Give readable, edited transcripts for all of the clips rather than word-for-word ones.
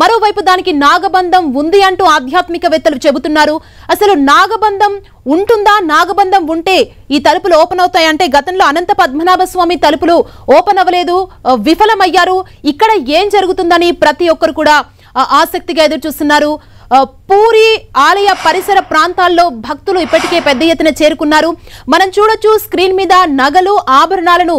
మరోవైపు దానికి నాగబంధం ఉంది అంటూ ఆధ్యాత్మికవేత్తలు చెబుతున్నారు. అసలు నాగబంధం ఉంటుందా? నాగబంధం ఉంటే ఈ తలుపులు ఓపెన్ అవుతాయంటే గతంలో అనంత పద్మనాభ స్వామి తలుపులు ఓపెన్ అవ్వలేదు, విఫలమయ్యారు. ఇక్కడ ఏం జరుగుతుందని ప్రతి ఒక్కరు కూడా ఆసక్తిగా ఎదురు చూస్తున్నారు. పూరి ఆలయ పరిసర ప్రాంతాల్లో భక్తులు ఇప్పటికే పెద్ద ఎత్తున చేరుకున్నారు. మనం చూడొచ్చు స్క్రీన్ మీద నగలు ఆభరణాలను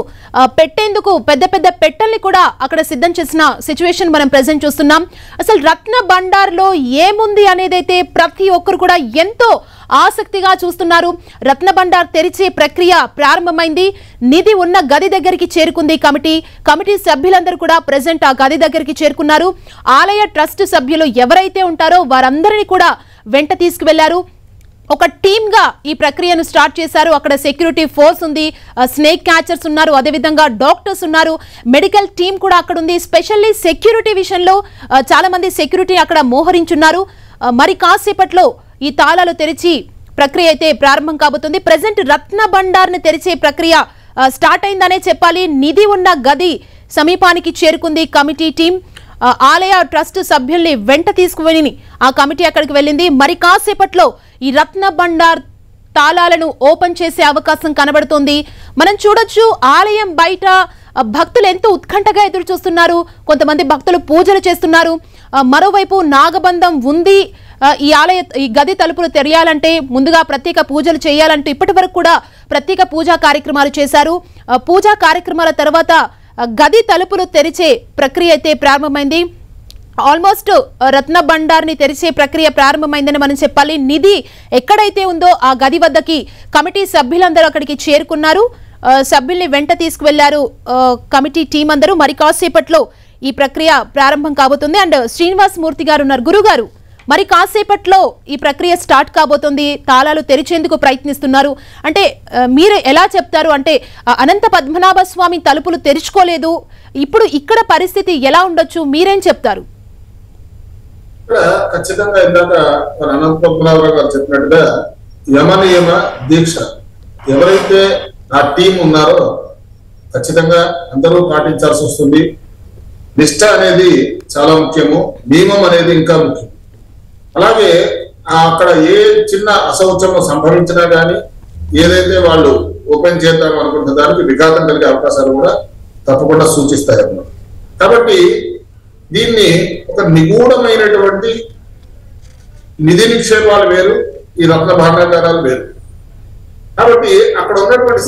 పెట్టేందుకు పెద్ద పెద్ద పెట్టెల్ని కూడా అక్కడ సిద్ధం చేసిన సిచ్యువేషన్ మనం ప్రెజెంట్ చూస్తున్నాం. అసలు రత్న బండార్లో ఏముంది అనేదైతే ప్రతి ఒక్కరు కూడా ఎంతో ఆసక్తిగా చూస్తున్నారు. రత్న బండార్ తెరిచే ప్రక్రియ ప్రారంభమైంది. నిధి ఉన్న గది దగ్గరికి చేరుకుంది కమిటీ సభ్యులందరూ కూడా ప్రెజెంట్ ఆ గది దగ్గరికి చేరుకున్నారు. ఆలయ ట్రస్ట్ సభ్యులు ఎవరైతే ఉంటారో వారందరినీ కూడా వెంట తీసుకువెళ్లారు. ఒక టీమ్ గా ఈ ప్రక్రియను స్టార్ట్ చేశారు. అక్కడ సెక్యూరిటీ ఫోర్స్ ఉంది, స్నేక్ క్యాచర్స్ ఉన్నారు, అదేవిధంగా డాక్టర్స్ ఉన్నారు, మెడికల్ టీమ్ కూడా అక్కడ ఉంది. స్పెషల్లీ సెక్యూరిటీ విషయంలో చాలా మంది సెక్యూరిటీ అక్కడ మోహరించున్నారు. మరి కాసేపట్లో ఈ తాళాలు తెరిచి ప్రక్రియ అయితే ప్రారంభం కాబోతుంది. ప్రెజెంట్ రత్న బండార్ని తెరిచే ప్రక్రియ స్టార్ట్ అయిందనే చెప్పాలి. నిధి ఉన్న గది సమీపానికి చేరుకుంది కమిటీ టీం. ఆలయ ట్రస్ట్ సభ్యుల్ని వెంట తీసుకువెళ్ళి ఆ కమిటీ అక్కడికి వెళ్ళింది. మరి కాసేపట్లో ఈ రత్న బండార్ తాళాలను ఓపెన్ చేసే అవకాశం కనబడుతోంది. మనం చూడొచ్చు ఆలయం బయట భక్తులు ఎంతో ఉత్కంఠగా ఎదురు చూస్తున్నారు. కొంతమంది భక్తులు పూజలు చేస్తున్నారు. మరోవైపు నాగబంధం ఉంది, ఈ గది తలుపులు తెరయాలంటే ముందుగా ప్రత్యేక పూజలు చేయాలంటూ ఇప్పటి వరకు కూడా ప్రత్యేక పూజా కార్యక్రమాలు చేశారు. పూజా కార్యక్రమాల తర్వాత గది తలుపులు తెరిచే ప్రక్రియ అయితే ప్రారంభమైంది. ఆల్మోస్ట్ రత్న బండార్ని తెరిచే ప్రక్రియ ప్రారంభమైందని మనం చెప్పాలి. నిధి ఎక్కడైతే ఉందో ఆ గది వద్దకి కమిటీ సభ్యులందరూ అక్కడికి చేరుకున్నారు. సభ్యుల్ని వెంట తీసుకువెళ్లారు కమిటీ టీం అందరూ. మరి కాసేపట్లో ఈ ప్రక్రియ ప్రారంభం కాబోతుంది. అండ్ శ్రీనివాస్ మూర్తి గారు ఉన్నారు. గురుగారు, మరి కాసేపట్లో ఈ ప్రక్రియ స్టార్ట్ కాబోతుంది. తాళాలు తెరిచేందుకు ప్రయత్నిస్తున్నారు అంటే మీరు ఎలా చెప్తారు? అంటే అనంత పద్మనాభ స్వామి తలుపులు తెరుచుకోలేదు, ఇప్పుడు ఇక్కడ పరిస్థితి ఎలా ఉండొచ్చు, మీరేం చెప్తారు? ఖచ్చితంగా ఇందాక అనంత పద్మనాభరావు గారు చెప్పినట్టుగా యమనియమ దీక్ష ఎవరైతే ఆ టీం ఉన్నారో ఖచ్చితంగా అందరూ పాటించాల్సి వస్తుంది. నిష్ఠ అనేది చాలా ముఖ్యము, నియమం అనేది ఇంకా ముఖ్యం. అలాగే అక్కడ ఏ చిన్న అశౌచము సంభవించినా కానీ ఏదైతే వాళ్ళు ఓపెన్ చేద్దాం అనుకుంటున్న దానికి విఘాతం కలిగే అవకాశాలు కూడా తప్పకుండా సూచిస్తాయి అన్నమాట. కాబట్టి దీన్ని ఒక నిగూఢమైనటువంటి నిధి నిక్షేపాలు వేరు, ఈ రత్న భాండాగారాలు వేరు. కాబట్టి అక్కడ ఉన్నటువంటి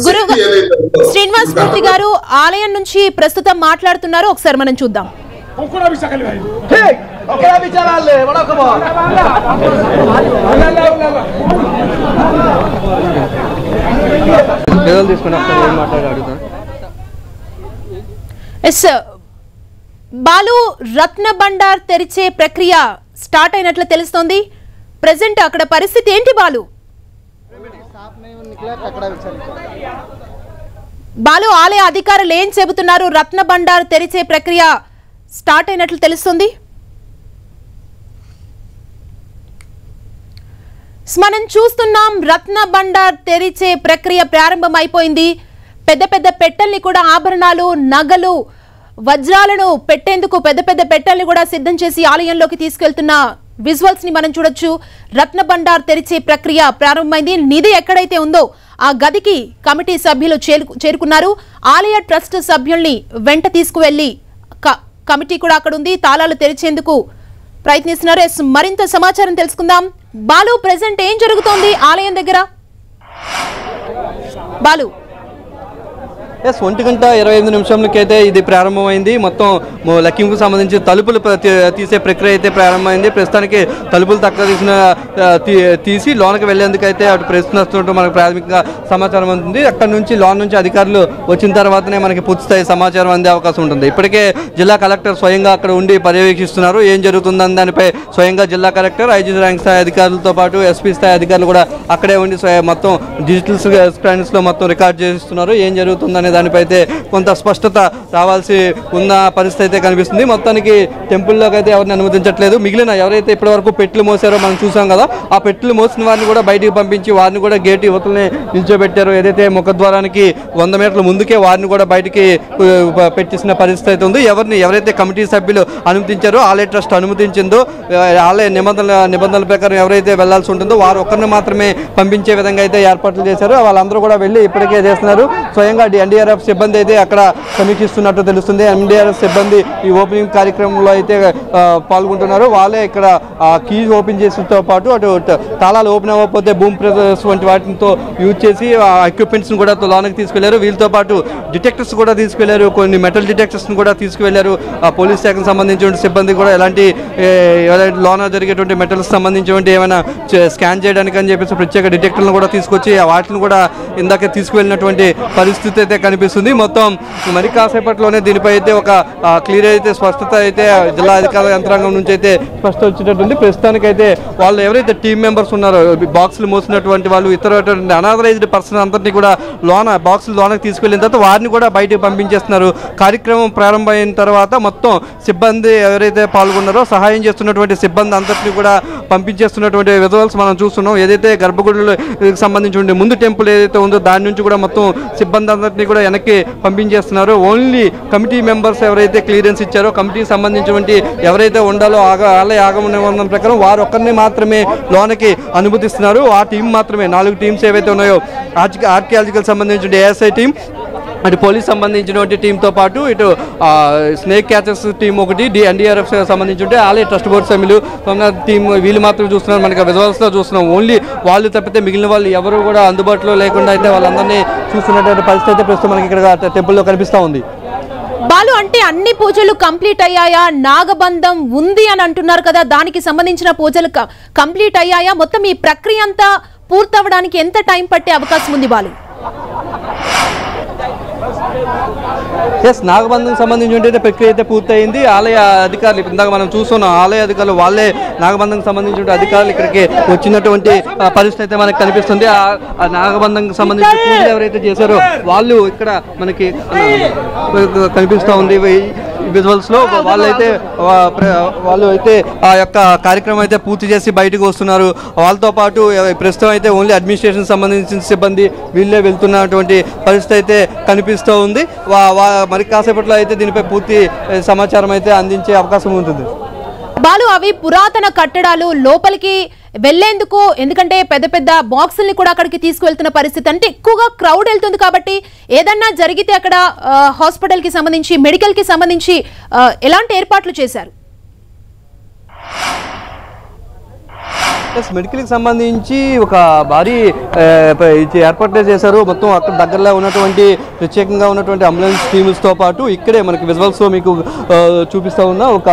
శ్రీనివాస్ మూర్తి గారు ఆలయం నుంచి ప్రస్తుతం మాట్లాడుతున్నారు, ఒకసారి మనం చూద్దాం. బాలు, రత్న బండార్ తెరిచే ప్రక్రియ స్టార్ట్ అయినట్లు తెలుస్తోంది. ప్రెసెంట్ అక్కడ పరిస్థితి ఏంటి బాలు? బాలు, ఆలయ అధికారులు ఏం చెబుతున్నారు? రత్న బండార్ తెరిచే ప్రక్రియ స్టార్ట్ అయినట్లు తెలుస్తుంది. మనం చూస్తున్నాం రత్న బండార్ తెరిచే ప్రక్రియ ప్రారంభం అయిపోయింది. పెద్ద పెద్ద పెట్టెల్ని కూడా, ఆభరణాలు, నగలు, వజ్రాలను పెట్టేందుకు పెద్ద పెద్ద పెట్టెల్ని కూడా సిద్ధం చేసి ఆలయంలోకి తీసుకెళ్తున్న విజువల్స్ ని మనం చూడొచ్చు. రత్న బండార్ తెరిచే ప్రక్రియ ప్రారంభమైంది. నిధి ఎక్కడైతే ఉందో ఆ గదికి కమిటీ సభ్యులు చేరుకున్నారు. ఆలయ ట్రస్ట్ సభ్యుల్ని వెంట తీసుకువెళ్లి కమిటీ కూడా అక్కడ ఉంది, తాళాలు తెరిచేందుకు ప్రయత్నిస్తున్నారు. మరింత సమాచారం తెలుసుకుందాం. బాలు, ప్రెసెంట్ ఏం జరుగుతోంది ఆలయం దగ్గర? బాలు, 1:25 ఇది ప్రారంభమైంది. మొత్తం లెక్కింపుకు సంబంధించి తలుపులు తీసే ప్రక్రియ అయితే ప్రారంభమైంది. ప్రస్తుతానికి తలుపులు తీసి లోనకి వెళ్లేందుకు అయితే అటు ప్రయత్నిస్తుంటూ మనకు ప్రాథమికంగా సమాచారం అందుతుంది. అక్కడ నుంచి లోన్ నుంచి అధికారులు వచ్చిన తర్వాతనే మనకి పూర్తిస్థాయి సమాచారం అందే అవకాశం ఉంటుంది. ఇప్పటికే జిల్లా కలెక్టర్ స్వయంగా అక్కడ ఉండి పర్యవేక్షిస్తున్నారు. ఏం జరుగుతుందని దానిపై స్వయంగా జిల్లా కలెక్టర్, ఐజీ ర్యాంక్ స్థాయి అధికారులతో పాటు ఎస్పీ స్థాయి అధికారులు కూడా అక్కడే ఉండి మొత్తం డిజిటల్ స్క్రీన్స్ లో మొత్తం రికార్డ్ చేస్తున్నారు. ఏం జరుగుతుందనే అనే దానిపై అయితే కొంత స్పష్టత రావాల్సి ఉన్న పరిస్థితి అయితే కనిపిస్తుంది. మొత్తానికి టెంపుల్లోకి అయితే ఎవరిని అనుమతించట్లేదు. మిగిలిన ఎవరైతే ఇప్పటివరకు పెట్లు మోసారో మనం చూసాం కదా, ఆ పెట్లు మోసిన వారిని కూడా బయటికి పంపించి వారిని కూడా గేటు యువతల్ని నిల్చోబెట్టారు. ఏదైతే ముఖద్వారానికి 100 మీటర్ల ముందుకే వారిని కూడా బయటికి పెట్టేసిన పరిస్థితి అయితే ఉంది. ఎవరైతే కమిటీ సభ్యులు అనుమతించారో, ఆలయ ట్రస్ట్ అనుమతించిందో, ఆలయ నిబంధనల ప్రకారం ఎవరైతే వెళ్లాల్సి ఉంటుందో వారు ఒక్కరిని మాత్రమే పంపించే విధంగా అయితే ఏర్పాట్లు చేశారు. వాళ్ళందరూ కూడా వెళ్ళి ఇప్పటికే చేస్తున్నారు. స్వయంగా ఎన్డీఆర్ఎఫ్ సిబ్బంది అయితే అక్కడ సమీక్షిస్తున్నట్టు తెలుస్తుంది. ఎన్డీఆర్ఎఫ్ సిబ్బంది ఈ ఓపెనింగ్ కార్యక్రమంలో అయితే పాల్గొంటున్నారు. వాళ్ళే ఇక్కడ కీస్ ఓపెన్ చేసేతో పాటు అటు తాళాలు ఓపెన్ అవ్వకపోతే బూమ్ ప్రెజర్స్ వంటి వాటితో యూజ్ చేసి ఎక్విప్మెంట్స్ కూడా లోనికి తీసుకెళ్లారు. వీళ్ళతో పాటు డిటెక్టర్స్ కూడా తీసుకెళ్లారు. కొన్ని మెటల్ డిటెక్టర్స్ కూడా తీసుకువెళ్లారు. పోలీస్ శాఖకు సంబంధించిన సిబ్బంది కూడా ఎలాంటి లోన జరిగేటువంటి మెటల్స్ సంబంధించినటువంటి ఏమైనా స్కాన్ చేయడానికి అని చెప్పేసి ప్రత్యేక డిటెక్టర్లను కూడా తీసుకొచ్చి వాటిని కూడా ఇందాకే తీసుకువెళ్ళినటువంటి పరిస్థితి అయితే కనిపిస్తుంది. మొత్తం మరి కాసేపట్లోనే దీనిపై అయితే ఒక క్లియర్ అయితే స్పష్టత అయితే జిల్లా అధికార యంత్రాంగం నుంచి అయితే స్పష్టత వచ్చేటట్టుంది. ప్రస్తుతానికైతే వాళ్ళు ఎవరైతే టీమ్ మెంబర్స్ ఉన్నారో, బాక్సులు మోసినటువంటి వాళ్ళు, ఇతర అనాథరైజ్డ్ పర్సన్ అందరినీ కూడా బాక్సులు లోనకి తీసుకెళ్లిన తర్వాత వారిని కూడా బయటకు పంపించేస్తున్నారు. కార్యక్రమం ప్రారంభమైన తర్వాత మొత్తం సిబ్బంది ఎవరైతే పాల్గొన్నారో సహాయం చేస్తున్నటువంటి సిబ్బంది అందరినీ కూడా పంపించేస్తున్నటువంటి విజువల్స్ మనం చూస్తున్నాం. ఏదైతే గర్భగుడికి సంబంధించిన ముందు టెంపుల్ ఏదైతే ఉందో దాని నుంచి కూడా మొత్తం సిబ్బంది అందరినీ కూడా వెనక్కి పంపించేస్తున్నారు. ఓన్లీ కమిటీ మెంబర్స్ ఎవరైతే క్లియరెన్స్ ఇచ్చారో, కమిటీకి సంబంధించినటువంటి ఎవరైతే ఉండాలో ఆలయ ఆగమ నిబంధన ప్రకారం వారు ఒక్కరిని మాత్రమే లోనికి అనుమతిస్తున్నారు. ఆ టీం మాత్రమే 4 టీమ్స్ ఏవైతే ఉన్నాయో, ఆర్కియాలజికల్ సంబంధించిన ఏఎస్ఐ టీం, అటు పోలీస్ సంబంధించినటువంటి టీంతో పాటు ఇటు స్నేక్ క్యాచర్స్ టీం ఒకటి, ఎన్డీఆర్ఎఫ్ సంబంధించి ఆలయ ట్రస్ట్ బోర్డు సభ్యులు టీం, వీళ్ళు మాత్రం చూస్తున్నారు. మనకి విజువల్స్లో చూస్తున్నాం. ఓన్లీ వాళ్ళు తప్పితే మిగిలిన వాళ్ళు ఎవరు కూడా అందుబాటులో లేకుండా అయితే వాళ్ళందరినీ చూస్తున్నటువంటి పరిస్థితి అయితే ప్రస్తుతం మనకి ఇక్కడ టెంపుల్లో కనిపిస్తూ ఉంది. బాలు, అంటే అన్ని పూజలు కంప్లీట్ అయ్యాయా? నాగబంధం ఉంది అని అంటున్నారు కదా, దానికి సంబంధించిన పూజలు కంప్లీట్ అయ్యాయా? మొత్తం ఈ ప్రక్రియ అంతా పూర్తవడానికి ఎంత టైం పట్టే అవకాశం ఉంది బాలు? నాగబంధం సంబంధించిన ప్రక్రియ అయితే పూర్తయింది. ఆలయ అధికారులు ఇందాక మనం చూస్తున్నాం, ఆలయ అధికారులు వాళ్ళే నాగబంధం సంబంధించిన అధికారులు ఇక్కడికి వచ్చినటువంటి పరిస్థితి అయితే మనకు కనిపిస్తుంది. ఆ నాగబంధం సంబంధించిన పూజలు ఎవరైతే చేశారో వాళ్ళు ఇక్కడ మనకి కనిపిస్తూ ఉంది విజువల్స్ లో. వాళ్ళు అయితే ఆ యొక్క కార్యక్రమం అయితే పూర్తి చేసి బయటకు వస్తున్నారు. వాళ్ళతో పాటు ప్రస్తుతం అయితే ఓన్లీ అడ్మినిస్ట్రేషన్ సంబంధించిన సిబ్బంది వీళ్ళే వెళ్తున్నటువంటి పరిస్థితి అయితే కనిపిస్తూ ఉంది. మరి కాసేపట్లో అయితే దీనిపై పూర్తి సమాచారం అయితే అందించే అవకాశం ఉంటుంది. బాలు, అవి పురాతన కట్టడాలు, లోపలికి వెళ్లేందుకు ఎందుకంటే పెద్ద పెద్ద బాక్సుల్ని కూడా అక్కడికి తీసుకువెళ్తున్న పరిస్థితి, అంటే ఎక్కువగా క్రౌడ్ వెళ్తుంది కాబట్టి ఏదన్నా జరిగితే అక్కడ హాస్పిటల్ కి సంబంధించి, మెడికల్ కి సంబంధించి ఎలాంటి ఏర్పాట్లు చేశారు? మెడికల్కి సంబంధించి ఒక భారీ ఏర్పాట్లు చేశారు. మొత్తం అక్కడ దగ్గరలో ఉన్నటువంటి ప్రత్యేకంగా ఉన్నటువంటి అంబులెన్స్ టీమ్స్తో పాటు ఇక్కడే మనకి విజువల్స్లో మీకు చూపిస్తూ ఉన్న ఒక